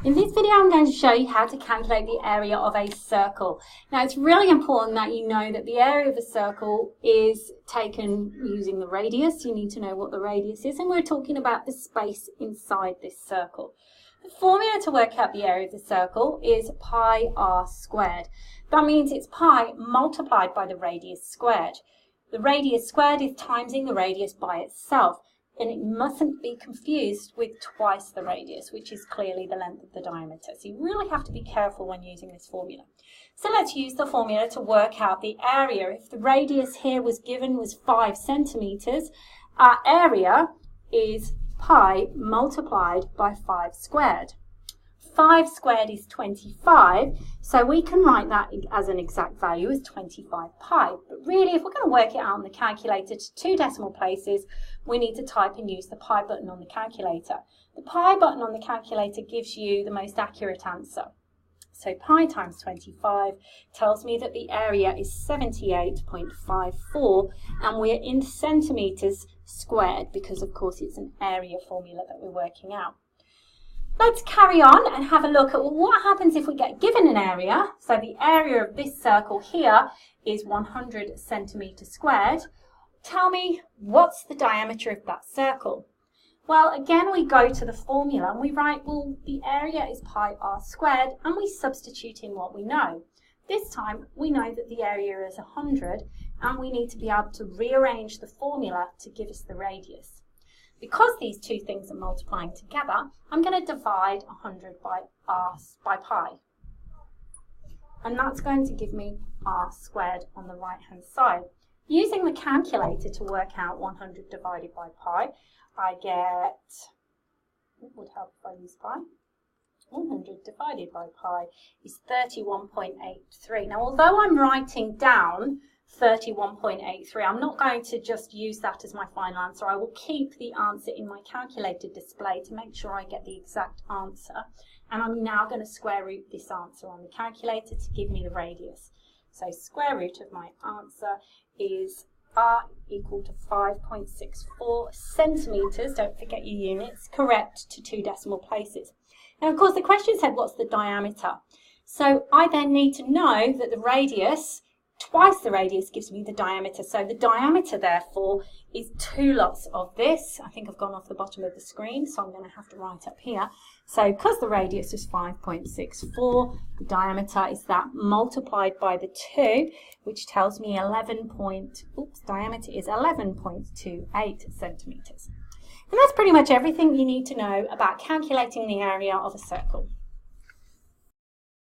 In this video I'm going to show you how to calculate the area of a circle. Now it's really important that you know that the area of a circle is taken using the radius. You need to know what the radius is, and we're talking about the space inside this circle. The formula to work out the area of the circle is pi r squared. That means it's pi multiplied by the radius squared. The radius squared is timesing the radius by itself, and it mustn't be confused with twice the radius, which is clearly the length of the diameter. So you really have to be careful when using this formula. So let's use the formula to work out the area. If the radius here was given was 5 centimeters, our area is pi multiplied by 5 squared. 5 squared is 25, so we can write that as an exact value as 25 pi. But really, if we're going to work it out on the calculator to 2 decimal places, we need to type and use the pi button on the calculator. The pi button on the calculator gives you the most accurate answer. So pi times 25 tells me that the area is 78.54, and we're in centimeters squared because, of course, it's an area formula that we're working out. Let's carry on and have a look at what happens if we get given an area. So the area of this circle here is 100 centimeters squared. Tell me, what's the diameter of that circle? Well, again, we go to the formula and we write, well, the area is pi r squared, and we substitute in what we know. This time, we know that the area is 100, and we need to be able to rearrange the formula to give us the radius. Because these two things are multiplying together, I'm going to divide 100 by pi. And that's going to give me r squared on the right-hand side. Using the calculator to work out 100 divided by pi, I get, it would help if I use pi, 100 divided by pi is 31.83. Now, although I'm writing down 31.83, I'm not going to just use that as my final answer. I will keep the answer in my calculator display to make sure I get the exact answer. And I'm now going to square root this answer on the calculator to give me the radius. So square root of my answer is r equal to 5.64 centimeters. Don't forget your units, correct to 2 decimal places. Now, of course, the question said, what's the diameter? So I then need to know that the radius, twice the radius, gives me the diameter. So the diameter, therefore, is 2 lots of this. I think I've gone off the bottom of the screen, so I'm going to have to write up here. So because the radius is 5.64, the diameter is that multiplied by the 2, which tells me diameter is 11.28 centimeters. And that's pretty much everything you need to know about calculating the area of a circle.